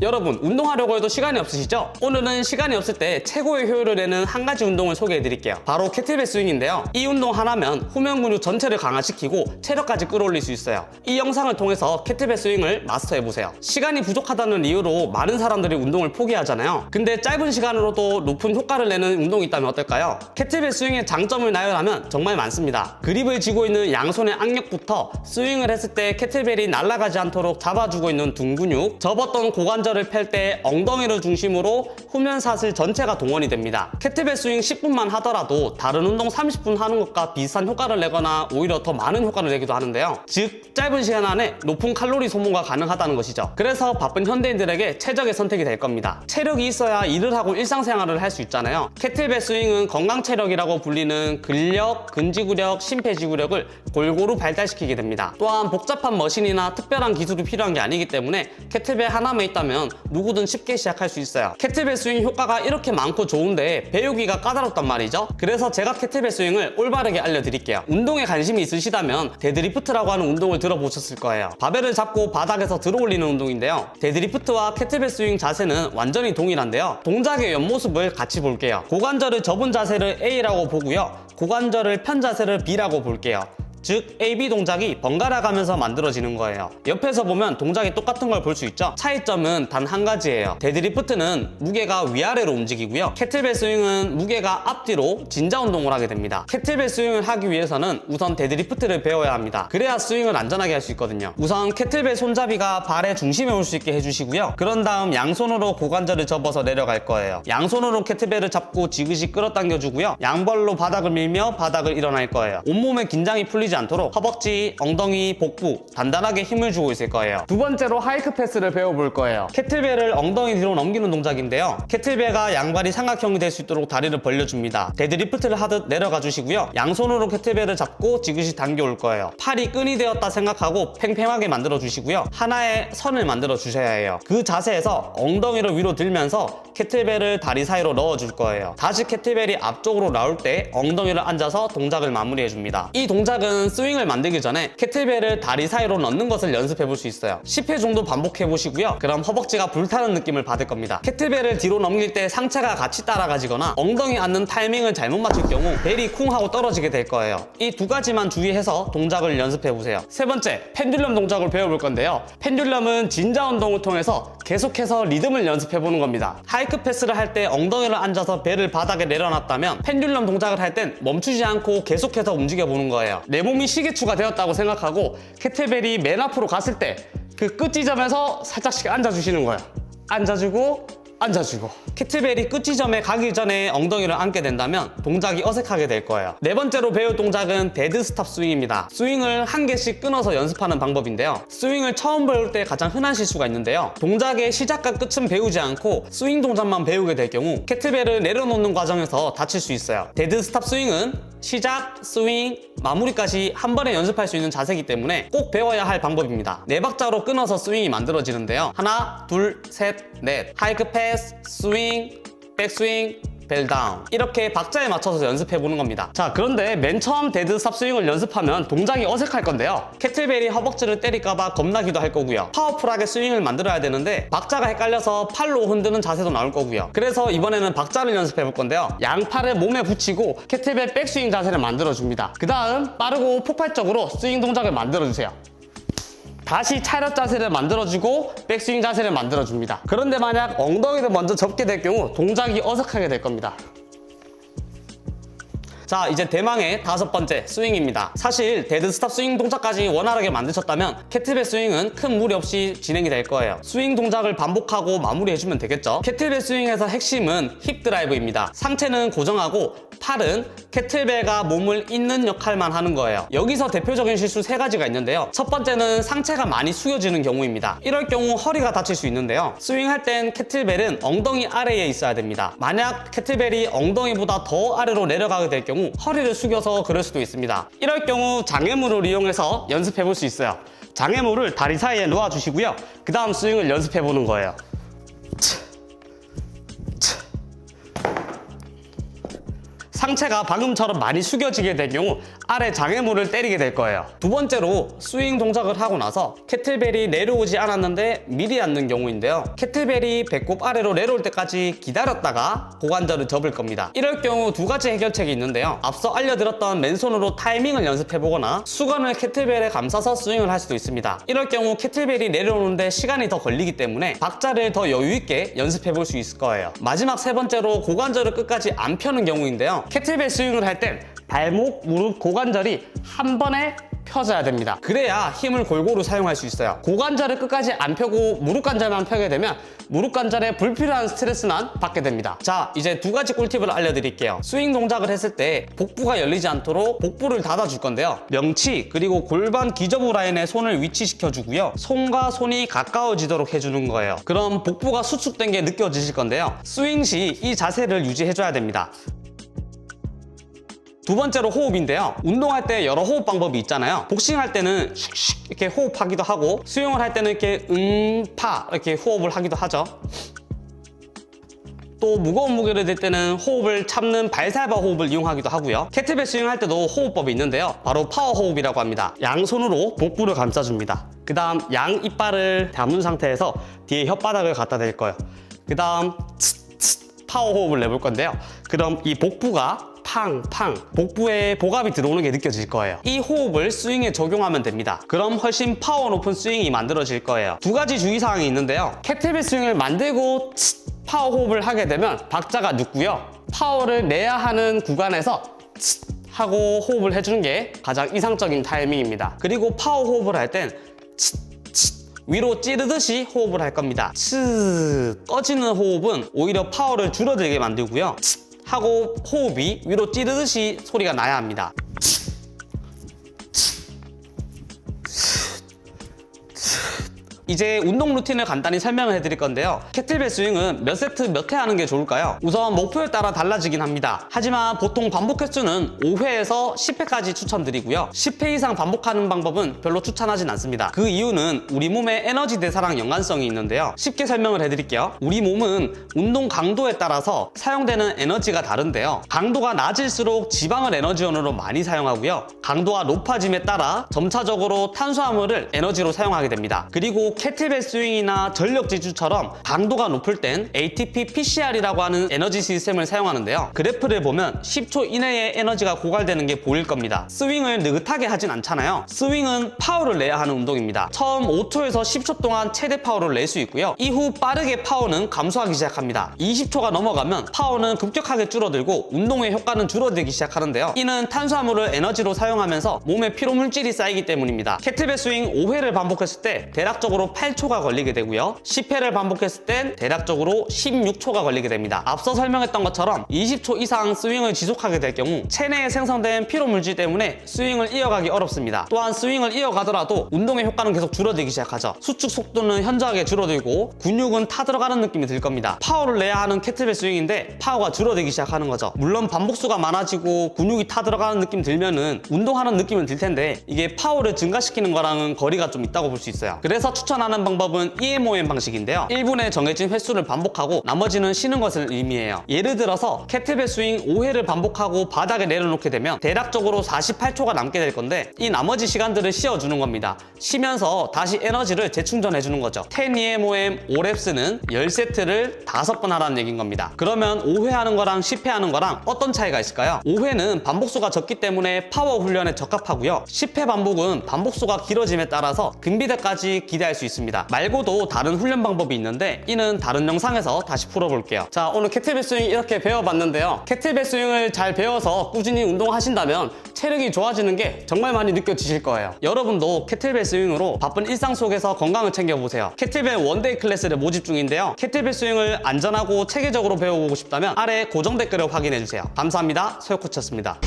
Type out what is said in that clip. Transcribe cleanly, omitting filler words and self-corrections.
여러분, 운동하려고 해도 시간이 없으시죠? 오늘은 시간이 없을 때 최고의 효율을 내는 한 가지 운동을 소개해 드릴게요. 바로 캐틀벨 스윙인데요. 이 운동 하나면 후면 근육 전체를 강화시키고 체력까지 끌어올릴 수 있어요. 이 영상을 통해서 캐틀벨 스윙을 마스터해 보세요. 시간이 부족하다는 이유로 많은 사람들이 운동을 포기하잖아요. 근데 짧은 시간으로도 높은 효과를 내는 운동이 있다면 어떨까요? 캐틀벨 스윙의 장점을 나열하면 정말 많습니다. 그립을 쥐고 있는 양손의 악력부터 스윙을 했을 때 캐틀벨이 날아가지 않도록 잡아주고 있는 등 근육, 접었던 고관절을 펼 때 엉덩이를 중심으로 후면 사슬 전체가 동원이 됩니다. 캐틀벨 스윙 10분만 하더라도 다른 운동 30분 하는 것과 비슷한 효과를 내거나 오히려 더 많은 효과를 내기도 하는데요. 즉, 짧은 시간 안에 높은 칼로리 소모가 가능하다는 것이죠. 그래서 바쁜 현대인들에게 최적의 선택이 될 겁니다. 체력이 있어야 일을 하고 일상생활을 할 수 있잖아요. 캐틀벨 스윙은 건강 체력이라고 불리는 근력, 근지구력, 심폐지구력을 골고루 발달시키게 됩니다. 또한 복잡한 머신이나 특별한 기술이 필요한 게 아니기 때문에 캐틀벨 하나만 있다면 누구든 쉽게 시작할 수 있어요. 캐틀벨 스윙 효과가 이렇게 많고 좋은데 배우기가 까다롭단 말이죠. 그래서 제가 캐틀벨 스윙을 올바르게 알려드릴게요. 운동에 관심이 있으시다면 데드리프트라고 하는 운동을 들어보셨을 거예요. 바벨을 잡고 바닥에서 들어올리는 운동인데요. 데드리프트와 캐틀벨 스윙 자세는 완전히 동일한데요. 동작의 옆모습을 같이 볼게요. 고관절을 접은 자세를 A라고 보고요. 고관절을 편 자세를 B라고 볼게요. 즉, AB 동작이 번갈아 가면서 만들어지는 거예요. 옆에서 보면 동작이 똑같은 걸 볼 수 있죠? 차이점은 단 한 가지예요. 데드리프트는 무게가 위아래로 움직이고요. 캐틀벨 스윙은 무게가 앞뒤로 진자 운동을 하게 됩니다. 캐틀벨 스윙을 하기 위해서는 우선 데드리프트를 배워야 합니다. 그래야 스윙을 안전하게 할 수 있거든요. 우선 캐틀벨 손잡이가 발의 중심에 올 수 있게 해주시고요. 그런 다음 양손으로 고관절을 접어서 내려갈 거예요. 양손으로 캐틀벨을 잡고 지그시 끌어당겨주고요. 양발로 바닥을 밀며 바닥을 일어날 거예요. 온몸에 긴장이 풀리지 않도록 허벅지, 엉덩이, 복부 단단하게 힘을 주고 있을 거예요. 두 번째로 하이크 패스를 배워볼 거예요. 캐틀벨을 엉덩이 뒤로 넘기는 동작인데요. 캐틀벨과 양발이 삼각형이 될 수 있도록 다리를 벌려줍니다. 데드리프트를 하듯 내려가 주시고요. 양손으로 캐틀벨을 잡고 지그시 당겨올 거예요. 팔이 끈이 되었다 생각하고 팽팽하게 만들어 주시고요. 하나의 선을 만들어 주셔야 해요. 그 자세에서 엉덩이를 위로 들면서 캐틀벨을 다리 사이로 넣어줄 거예요. 다시 캐틀벨이 앞쪽으로 나올 때 엉덩이를 앉아서 동작을 마무리해 줍니다. 이 동작은 스윙을 만들기 전에 캐틀벨을 다리 사이로 넣는 것을 연습해 볼 수 있어요. 10회 정도 반복해 보시고요. 그럼 허벅지가 불타는 느낌을 받을 겁니다. 캐틀벨을 뒤로 넘길 때 상체가 같이 따라가지거나 엉덩이 앉는 타이밍을 잘못 맞출 경우 벨이 쿵 하고 떨어지게 될 거예요. 이 두 가지만 주의해서 동작을 연습해 보세요. 세 번째, 펜듈럼 동작을 배워볼 건데요. 펜듈럼은 진자 운동을 통해서 계속해서 리듬을 연습해 보는 겁니다. 하이크 패스를 할 때 엉덩이를 앉아서 배를 바닥에 내려놨다면 펜듈럼 동작을 할 땐 멈추지 않고 계속해서 움직여 보는 거예요. 내 몸이 시계추가 되었다고 생각하고 캐틀벨이 맨 앞으로 갔을 때 그 끝 지점에서 살짝씩 앉아주시는 거예요. 앉아주고 앉아주고. 캐틀벨이 끝 지점에 가기 전에 엉덩이를 앉게 된다면 동작이 어색하게 될 거예요. 네 번째로 배울 동작은 데드 스탑 스윙입니다. 스윙을 한 개씩 끊어서 연습하는 방법인데요. 스윙을 처음 배울 때 가장 흔한 실수가 있는데요. 동작의 시작과 끝은 배우지 않고 스윙 동작만 배우게 될 경우 캐틀벨을 내려놓는 과정에서 다칠 수 있어요. 데드 스탑 스윙은 시작, 스윙, 마무리까지 한 번에 연습할 수 있는 자세이기 때문에 꼭 배워야 할 방법입니다. 네 박자로 끊어서 스윙이 만들어지는데요. 하나, 둘, 셋, 넷. 하이크 패스, 스윙, 백스윙, 벨다운. 이렇게 박자에 맞춰서 연습해보는 겁니다. 자, 그런데 맨 처음 데드 스탑 스윙을 연습하면 동작이 어색할 건데요. 캐틀벨이 허벅지를 때릴까봐 겁나기도 할 거고요. 파워풀하게 스윙을 만들어야 되는데 박자가 헷갈려서 팔로 흔드는 자세도 나올 거고요. 그래서 이번에는 박자를 연습해볼 건데요. 양팔을 몸에 붙이고 캐틀벨 백스윙 자세를 만들어줍니다. 그 다음 빠르고 폭발적으로 스윙 동작을 만들어주세요. 다시 차렷 자세를 만들어주고 백스윙 자세를 만들어줍니다. 그런데 만약 엉덩이를 먼저 접게 될 경우 동작이 어색하게 될 겁니다. 자, 이제 대망의 다섯 번째 스윙입니다. 사실 데드 스탑 스윙 동작까지 원활하게 만드셨다면 캐틀벨 스윙은 큰 무리 없이 진행이 될 거예요. 스윙 동작을 반복하고 마무리해주면 되겠죠. 캐틀벨 스윙에서 핵심은 힙 드라이브입니다. 상체는 고정하고 팔은 캐틀벨과 몸을 잇는 역할만 하는 거예요. 여기서 대표적인 실수 세 가지가 있는데요. 첫 번째는 상체가 많이 숙여지는 경우입니다. 이럴 경우 허리가 다칠 수 있는데요. 스윙할 땐 캐틀벨은 엉덩이 아래에 있어야 됩니다. 만약 캐틀벨이 엉덩이보다 더 아래로 내려가게 될 경우 허리를 숙여서 그럴 수도 있습니다. 이럴 경우 장애물을 이용해서 연습해 볼 수 있어요. 장애물을 다리 사이에 놓아주시고요. 그 다음 스윙을 연습해 보는 거예요. 상체가 방금처럼 많이 숙여지게 될 경우 아래 장애물을 때리게 될 거예요. 두 번째로 스윙 동작을 하고 나서 캐틀벨이 내려오지 않았는데 미리 앉는 경우인데요. 캐틀벨이 배꼽 아래로 내려올 때까지 기다렸다가 고관절을 접을 겁니다. 이럴 경우 두 가지 해결책이 있는데요. 앞서 알려드렸던 맨손으로 타이밍을 연습해보거나 수건을 캐틀벨에 감싸서 스윙을 할 수도 있습니다. 이럴 경우 캐틀벨이 내려오는데 시간이 더 걸리기 때문에 박자를 더 여유있게 연습해볼 수 있을 거예요. 마지막 세 번째로 고관절을 끝까지 안 펴는 경우인데요. 캐틀벨 스윙을 할 땐 발목, 무릎, 고관절이 한 번에 펴져야 됩니다. 그래야 힘을 골고루 사용할 수 있어요. 고관절을 끝까지 안 펴고 무릎 관절만 펴게 되면 무릎 관절에 불필요한 스트레스만 받게 됩니다. 자, 이제 두 가지 꿀팁을 알려드릴게요. 스윙 동작을 했을 때 복부가 열리지 않도록 복부를 닫아줄 건데요. 명치 그리고 골반 기저부 라인에 손을 위치시켜 주고요. 손과 손이 가까워지도록 해주는 거예요. 그럼 복부가 수축된 게 느껴지실 건데요. 스윙 시 이 자세를 유지해줘야 됩니다. 두 번째로 호흡인데요. 운동할 때 여러 호흡 방법이 있잖아요. 복싱할 때는 슉슉 이렇게 호흡하기도 하고 수영을 할 때는 이렇게 파 이렇게 호흡을 하기도 하죠. 또 무거운 무게를 들 때는 호흡을 참는 발살바 호흡을 이용하기도 하고요. 캐틀벨 스윙할 때도 호흡법이 있는데요. 바로 파워 호흡이라고 합니다. 양손으로 복부를 감싸줍니다. 그 다음 양 이빨을 다문 상태에서 뒤에 혓바닥을 갖다 댈 거예요. 그 다음 파워 호흡을 내볼 건데요. 그럼 이 복부가 팡팡 복부에 복압이 들어오는 게 느껴질 거예요. 이 호흡을 스윙에 적용하면 됩니다. 그럼 훨씬 파워 높은 스윙이 만들어질 거예요. 두 가지 주의사항이 있는데요. 캐틀벨 스윙을 만들고 파워 호흡을 하게 되면 박자가 늦고요. 파워를 내야 하는 구간에서 하고 호흡을 해주는 게 가장 이상적인 타이밍입니다. 그리고 파워 호흡을 할 땐 위로 찌르듯이 호흡을 할 겁니다. 꺼지는 호흡은 오히려 파워를 줄어들게 만들고요. 하고 호흡이 위로 찌르듯이 소리가 나야 합니다. 이제 운동 루틴을 간단히 설명을 해드릴 건데요. 캐틀벨 스윙은 몇 세트 몇 회 하는 게 좋을까요? 우선 목표에 따라 달라지긴 합니다. 하지만 보통 반복 횟수는 5회에서 10회까지 추천드리고요. 10회 이상 반복하는 방법은 별로 추천하진 않습니다. 그 이유는 우리 몸의 에너지 대사랑 연관성이 있는데요. 쉽게 설명을 해드릴게요. 우리 몸은 운동 강도에 따라서 사용되는 에너지가 다른데요. 강도가 낮을수록 지방을 에너지원으로 많이 사용하고요. 강도가 높아짐에 따라 점차적으로 탄수화물을 에너지로 사용하게 됩니다. 그리고 캐틀벨 스윙이나 전력 지주처럼 강도가 높을 땐 ATP PCR이라고 하는 에너지 시스템을 사용하는데요. 그래프를 보면 10초 이내에 에너지가 고갈되는 게 보일 겁니다. 스윙을 느긋하게 하진 않잖아요. 스윙은 파워를 내야 하는 운동입니다. 처음 5초에서 10초 동안 최대 파워를 낼 수 있고요. 이후 빠르게 파워는 감소하기 시작합니다. 20초가 넘어가면 파워는 급격하게 줄어들고 운동의 효과는 줄어들기 시작하는데요. 이는 탄수화물을 에너지로 사용하면서 몸에 피로 물질이 쌓이기 때문입니다. 캐틀벨 스윙 5회를 반복했을 때 대략적으로 8초가 걸리게 되고요. 10회를 반복했을 땐 대략적으로 16초가 걸리게 됩니다. 앞서 설명했던 것처럼 20초 이상 스윙을 지속하게 될 경우 체내에 생성된 피로 물질 때문에 스윙을 이어가기 어렵습니다. 또한 스윙을 이어가더라도 운동의 효과는 계속 줄어들기 시작하죠. 수축 속도는 현저하게 줄어들고 근육은 타들어가는 느낌이 들 겁니다. 파워를 내야 하는 캐틀벨 스윙인데 파워가 줄어들기 시작하는 거죠. 물론 반복수가 많아지고 근육이 타들어가는 느낌 들면은 운동하는 느낌은 들 텐데 이게 파워를 증가시키는 거랑은 거리가 좀 있다고 볼 수 있어요. 그래서 추천하는 방법은 EMOM 방식인데요. 1분에 정해진 횟수를 반복하고 나머지는 쉬는 것을 의미해요. 예를 들어서 캐틀벨 스윙 5회를 반복하고 바닥에 내려놓게 되면 대략적으로 48초가 남게 될 건데 이 나머지 시간들을 쉬어주는 겁니다. 쉬면서 다시 에너지를 재충전해주는 거죠. 10EMOM 5랩스는 10세트를 5번 하라는 얘기인 겁니다. 그러면 5회 하는 거랑 10회 하는 거랑 어떤 차이가 있을까요? 5회는 반복수가 적기 때문에 파워 훈련에 적합하고요. 10회 반복은 반복수가 길어짐에 따라서 근비대까지 기대할 수 있습니다. 말고도 다른 훈련 방법이 있는데 이는 다른 영상에서 다시 풀어볼게요. 자, 오늘 캐틀벨 스윙 이렇게 배워봤는데요. 캐틀벨 스윙을 잘 배워서 꾸준히 운동하신다면 체력이 좋아지는 게 정말 많이 느껴지실 거예요. 여러분도 캐틀벨 스윙으로 바쁜 일상 속에서 건강을 챙겨보세요. 캐틀벨 원데이 클래스를 모집 중인데요. 캐틀벨 스윙을 안전하고 체계적으로 배워보고 싶다면 아래 고정 댓글을 확인해주세요. 감사합니다. 소혁코치였습니다.